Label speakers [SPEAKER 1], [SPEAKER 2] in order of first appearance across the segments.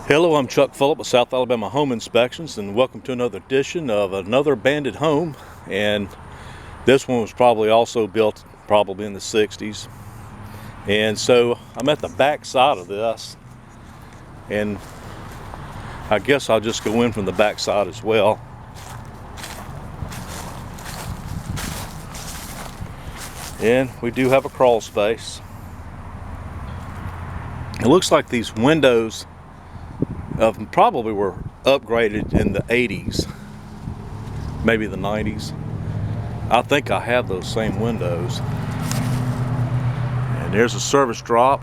[SPEAKER 1] Hello, I'm Chuck Phillip with South Alabama Home Inspections, and welcome to another edition of another abandoned home. And this one was probably also built probably in the 60s. And so I'm at the back side of this, and I guess I'll just go in from the back side as well. And we do have a crawl space. It looks like these windows probably were upgraded in the 80s, maybe the 90s. I think I have those same windows. And there's a service drop.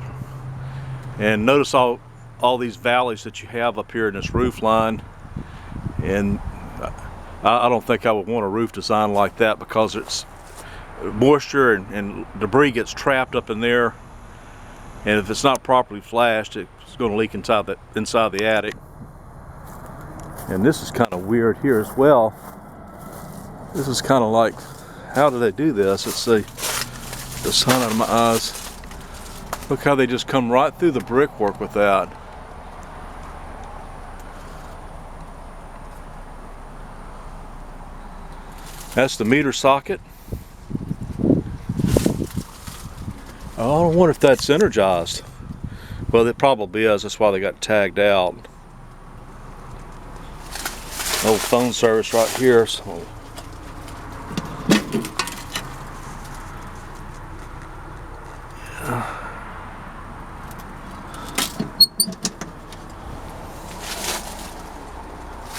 [SPEAKER 1] And notice all these valleys that you have up here in this roof line. And I don't think I would want a roof design like that, because it's moisture and debris gets trapped up in there. And if it's not properly flashed, it's going to leak inside the attic. And this is kind of weird here as well. This is kind of like, how do they do this? Let's see, the sun out of my eyes. Look how they just come right through the brickwork with that. That's the meter socket. Oh, I wonder if that's energized. Well, it probably is. That's why they got tagged out. Old phone service right here. So.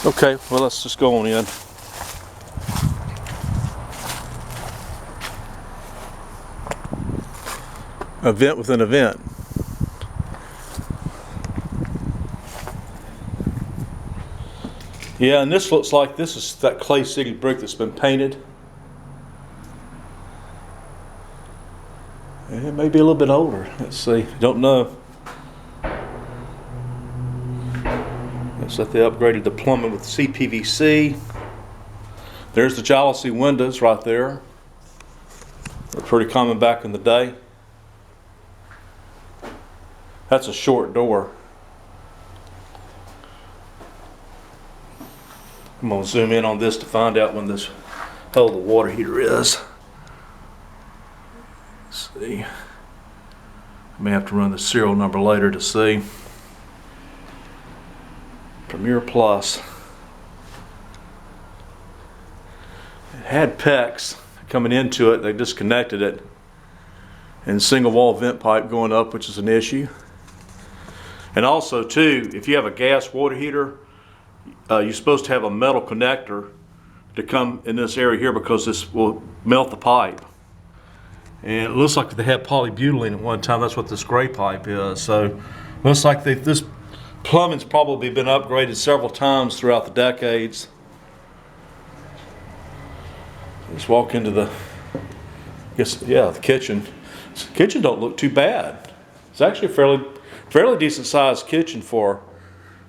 [SPEAKER 1] Okay, well, let's just go on in. A vent within a vent. Yeah, and this looks like this is that Clay City brick that's been painted. It may be a little bit older. Let's see. Don't know. Looks like they upgraded the plumbing with CPVC. There's the jalousie windows right there. They're pretty common back in the day. That's a short door. I'm going to zoom in on this to find out when this hole the water heater is. Let's see. I may have to run the serial number later to see. Premier Plus. It had PEX coming into it. They disconnected it. And single wall vent pipe going up, which is an issue. And also too, if you have a gas water heater, you're supposed to have a metal connector to come in this area here, because this will melt the pipe. And it looks like they had polybutylene at one time. That's what this gray pipe is. So looks like this plumbing's probably been upgraded several times throughout the decades. Let's walk into the kitchen. The kitchen don't look too bad. It's actually a fairly decent sized kitchen for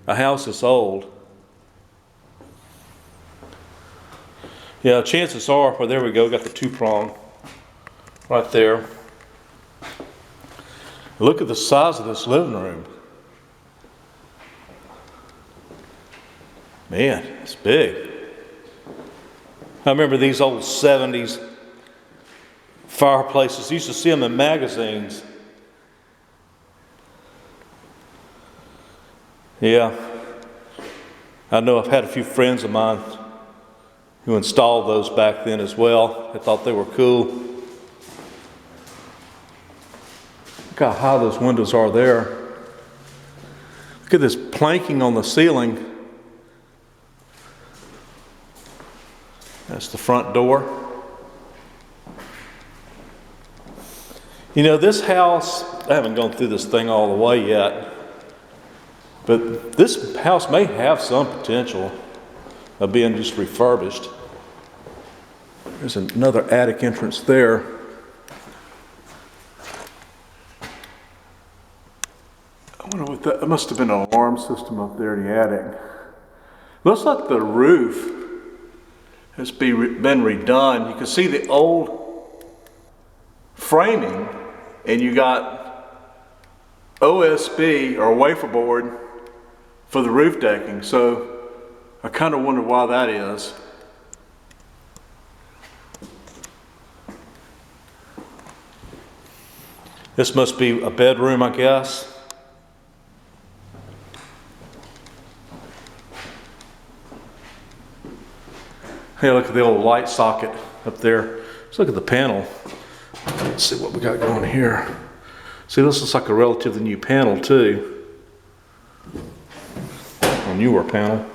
[SPEAKER 1] a house that's old. Yeah, chances are, well, there we go, got the two-prong right there. Look at the size of this living room. Man, it's big. I remember these old 70s fireplaces. You used to see them in magazines. Yeah, I know I've had a few friends of mine who installed those back then as well. I thought they were cool. Look how high those windows are there. Look at this planking on the ceiling. That's the front door. You know, this house, I haven't gone through this thing all the way yet, but this house may have some potential of being just refurbished. There's another attic entrance there. I wonder what that must have been an alarm system up there in the attic. Looks like the roof has been redone. You can see the old framing, and you got OSB or wafer board for the roof decking. So I kind of wonder why that is. This must be a bedroom, I guess. Hey, look at the old light socket up there. Let's look at the panel. Let's see what we got going here. See, this looks like a relatively new panel too. A newer panel.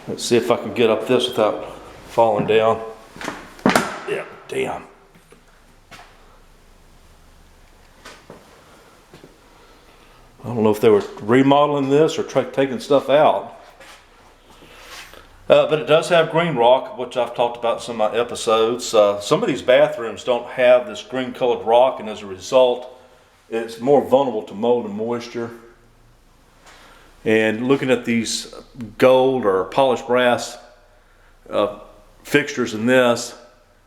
[SPEAKER 1] Let's see if I can get up this without falling down. Yeah, damn. I don't know if they were remodeling this or taking stuff out. But it does have green rock, which I've talked about in some of my episodes. Some of these bathrooms don't have this green colored rock, and as a result, it's more vulnerable to mold and moisture. And looking at these gold or polished brass fixtures in this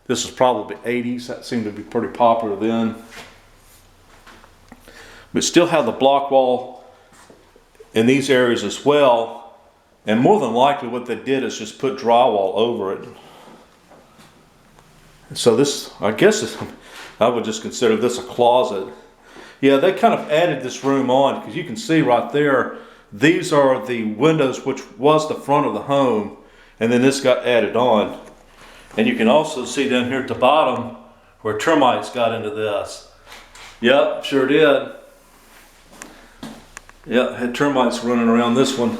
[SPEAKER 1] is probably 80s. That seemed to be pretty popular then. But still have the block wall in these areas as well. And more than likely what they did is just put drywall over it. So this, I guess, I would just consider this a closet. Yeah, they kind of added this room on because you can see right there, these are the windows which was the front of the home, and then this got added on. And you can also see down here at the bottom where termites got into this. Yep, sure did. Yep, had termites running around this one.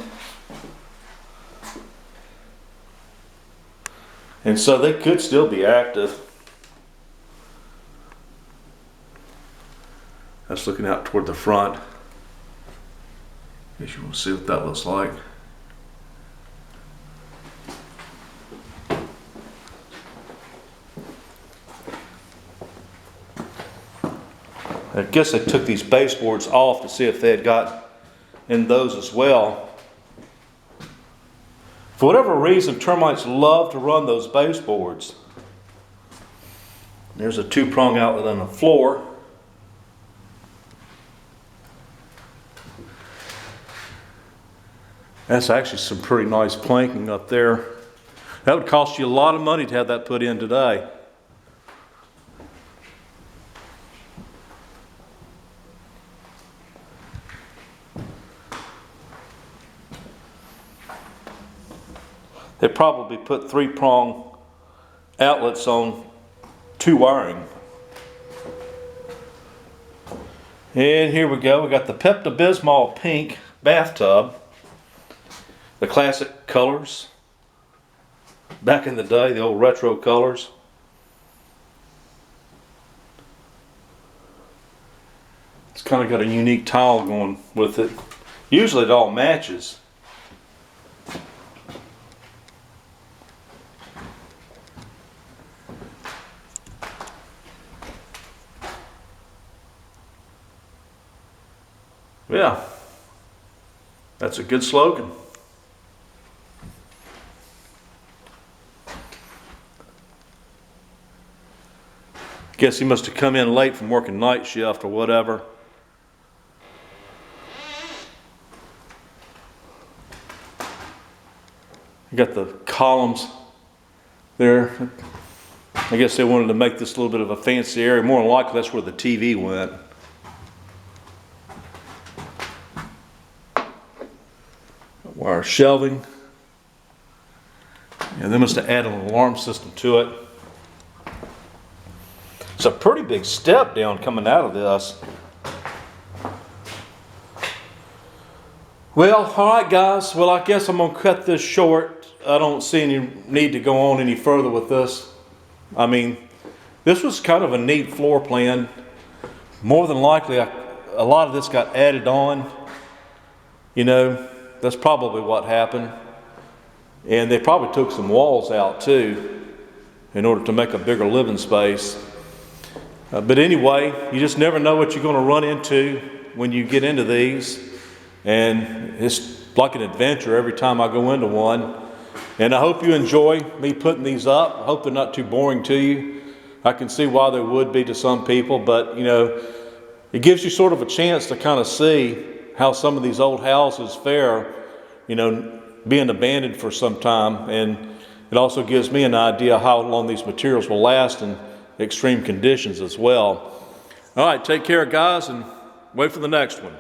[SPEAKER 1] And so they could still be active. That's looking out toward the front. I guess you want to see what that looks like. I guess they took these baseboards off to see if they had got in those as well. For whatever reason, termites love to run those baseboards. There's a 2-prong outlet on the floor. That's actually some pretty nice planking up there. That would cost you a lot of money to have that put in today. They probably put 3-prong outlets on 2 wiring. And here we go. We got the Pepto-Bismol pink bathtub. The classic colors. Back in the day, the old retro colors. It's kind of got a unique tile going with it. Usually it all matches. Yeah, that's a good slogan. Guess he must have come in late from working night shift or whatever. You got the columns there. I guess they wanted to make this a little bit of a fancy area. More than likely that's where the TV went. Wire shelving. And they must have added an alarm system to it. It's a pretty big step down coming out of this. Well, alright guys, well I guess I'm going to cut this short. I don't see any need to go on any further with this. I mean, this was kind of a neat floor plan. More than likely, a lot of this got added on. You know, that's probably what happened. And they probably took some walls out too in order to make a bigger living space. But anyway, you just never know what you're going to run into when you get into these. And it's like an adventure every time I go into one. And I hope you enjoy me putting these up. I hope they're not too boring to you. I can see why they would be to some people, but you know, it gives you sort of a chance to kind of see how some of these old houses fare, being abandoned for some time. And it also gives me an idea how long these materials will last in extreme conditions as well. All right, take care, guys, and wait for the next one.